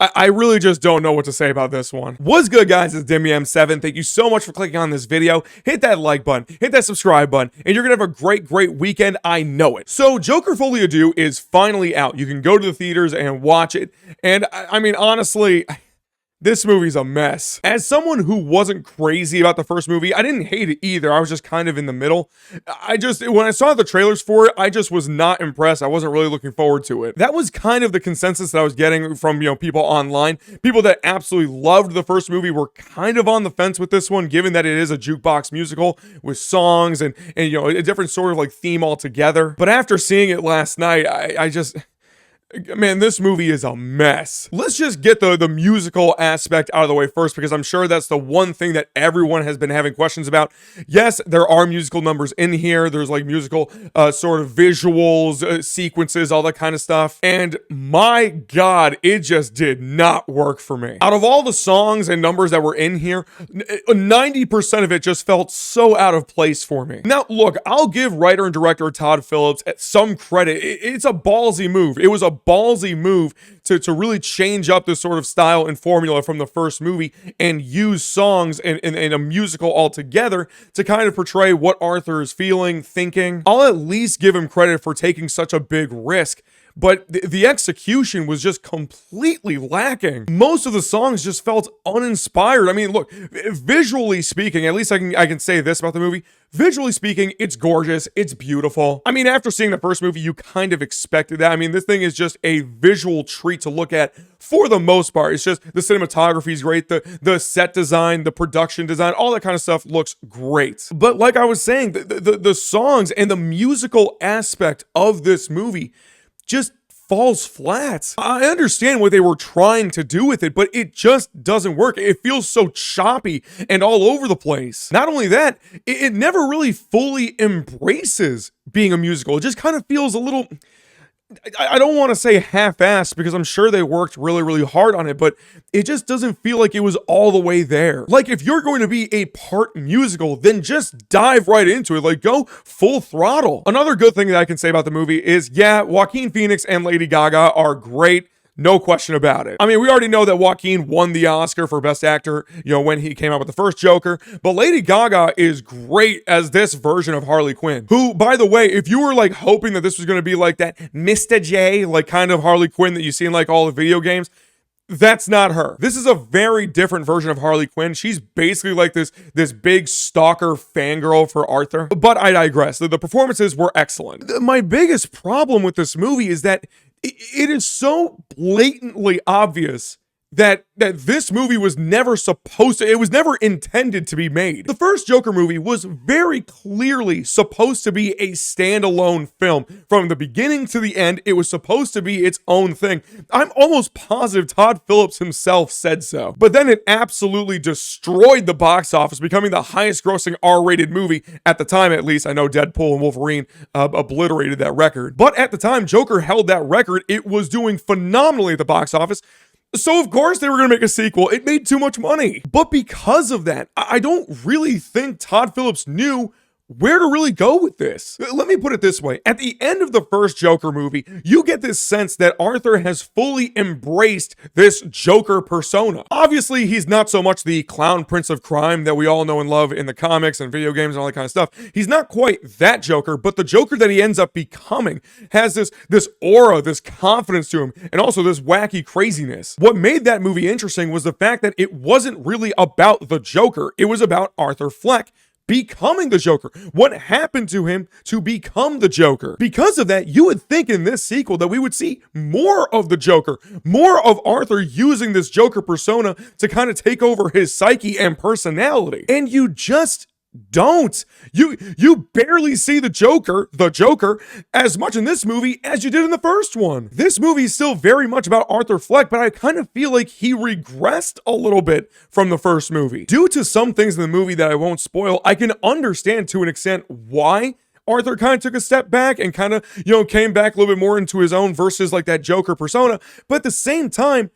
I really just don't know what to say about this one. What's good, guys? It's DemiM7. Thank you so much for clicking on this video. Hit that like button, hit that subscribe button, and you're gonna have a great weekend. I know it. So Joker Folie is finally out. You can go to the theaters and watch it. And I mean, honestly, this movie's a mess. As someone who wasn't crazy about the first movie, I didn't hate it either. I was just kind of in the middle. When I saw the trailers for it, I just was not impressed. I wasn't really looking forward to it. That was kind of the consensus that I was getting from, people online. People that absolutely loved the first movie were kind of on the fence with this one, given that it is a jukebox musical with songs and a different sort of like theme altogether. But after seeing it last night, man, this movie is a mess. Let's just get the musical aspect out of the way first, because I'm sure that's the one thing that everyone has been having questions about. Yes, there are musical numbers in here. There's like musical sort of visuals, sequences, all that kind of stuff. And my God, it just did not work for me. Out of all the songs and numbers that were in here, 90% of it just felt so out of place for me. Now, look, I'll give writer and director Todd Phillips some credit. It's a ballsy move. It was a ballsy move to really change up this sort of style and formula from the first movie and use songs and a musical altogether to kind of portray what Arthur is feeling, thinking. I'll at least give him credit for taking such a big risk. But the execution was just completely lacking. Most of the songs just felt uninspired. I mean, look, visually speaking, at least I can say this about the movie. Visually speaking, it's gorgeous. It's beautiful. I mean, after seeing the first movie, you kind of expected that. I mean, this thing is just a visual treat to look at for the most part. It's just the cinematography is great. The set design, the production design, all that kind of stuff looks great. But like I was saying, the songs and the musical aspect of this movie just falls flat. I understand what they were trying to do with it, but it just doesn't work. It feels so choppy and all over the place. Not only that, it never really fully embraces being a musical. It just kind of feels a little, I don't want to say half-assed, because I'm sure they worked really hard on it, but it just doesn't feel like it was all the way there. Like, if you're going to be a part musical, then just dive right into it. Like, go full throttle. Another good thing that I can say about the movie is, yeah, Joaquin Phoenix and Lady Gaga are great. No question about it. I mean, we already know that Joaquin won the Oscar for Best Actor, when he came out with the first Joker, but Lady Gaga is great as this version of Harley Quinn, who, by the way, if you were like hoping that this was going to be like that Mr. J, like kind of Harley Quinn that you see in like all the video games, that's not her. This is a very different version of Harley Quinn. She's basically like this big stalker fangirl for Arthur. But I digress. The performances were excellent. My biggest problem with this movie is that it is so blatantly obvious that this movie was never it was never intended to be made. The first Joker movie was very clearly supposed to be a standalone film. From the beginning to the end, it was supposed to be its own thing. I'm almost positive Todd Phillips himself said so. But then it absolutely destroyed the box office, becoming the highest grossing R-rated movie at the time, at least. I know Deadpool and Wolverine obliterated that record. But at the time Joker held that record, it was doing phenomenally at the box office. So of course they were going to make a sequel. It made too much money. But because of that, I don't really think Todd Phillips knew where to really go with this. Let me put it this way. At the end of the first Joker movie, you get this sense that Arthur has fully embraced this Joker persona. Obviously, he's not so much the clown prince of crime that we all know and love in the comics and video games and all that kind of stuff. He's not quite that Joker, but the Joker that he ends up becoming has this aura, this confidence to him, and also this wacky craziness. What made that movie interesting was the fact that it wasn't really about the Joker. It was about Arthur Fleck becoming the Joker. What happened to him to become the Joker? Because of that, you would think in this sequel that we would see more of the Joker, more of Arthur using this Joker persona to kind of take over his psyche and personality. And you just don't. You barely see the Joker as much in this movie as you did in the first one. This movie is still very much about Arthur Fleck, but I kind of feel like he regressed a little bit from the first movie. Due to some things in the movie that I won't spoil, I can understand to an extent why Arthur kind of took a step back and kind of, came back a little bit more into his own versus like that Joker persona. But at the same time,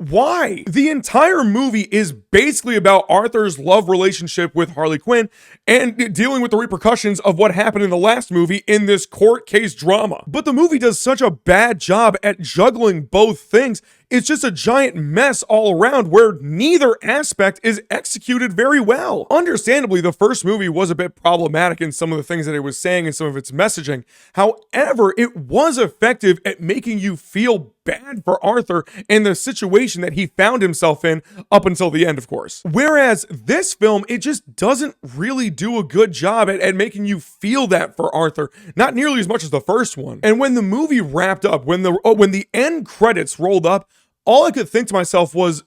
why? The entire movie is basically about Arthur's love relationship with Harley Quinn and dealing with the repercussions of what happened in the last movie in this court case drama. But the movie does such a bad job at juggling both things. It's just a giant mess all around where neither aspect is executed very well. Understandably, the first movie was a bit problematic in some of the things that it was saying and some of its messaging. However, it was effective at making you feel bad for Arthur and the situation that he found himself in up until the end, of course. Whereas this film, it just doesn't really do a good job at making you feel that for Arthur, not nearly as much as the first one. And when the movie wrapped up, when the end credits rolled up, all I could think to myself was,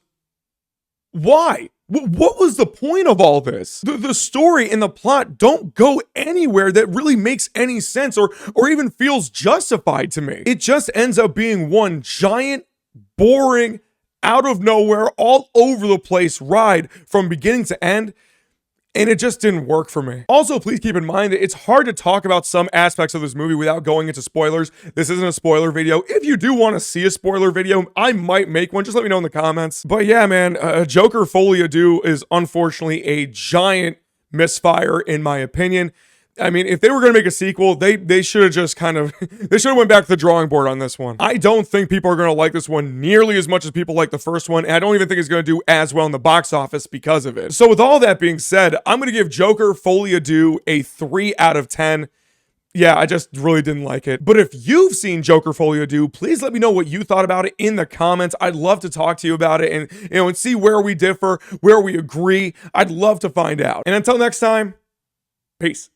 why? What was the point of all this? The story and the plot don't go anywhere that really makes any sense or even feels justified to me. It just ends up being one giant, boring, out of nowhere, all over the place ride from beginning to end. And it just didn't work for me. Also, please keep in mind that it's hard to talk about some aspects of this movie without going into spoilers. This isn't a spoiler video. If you do want to see a spoiler video, I might make one. Just let me know in the comments. But yeah, man, Joker Folie Deux is unfortunately a giant misfire in my opinion. I mean, if they were going to make a sequel, they should have just kind of, they should have went back to the drawing board on this one. I don't think people are going to like this one nearly as much as people like the first one, and I don't even think it's going to do as well in the box office because of it. So with all that being said, I'm going to give Joker Folie Deux a 3 out of 10. Yeah, I just really didn't like it. But if you've seen Joker Folie Deux, please let me know what you thought about it in the comments. I'd love to talk to you about it and see where we differ, where we agree. I'd love to find out. And until next time, peace.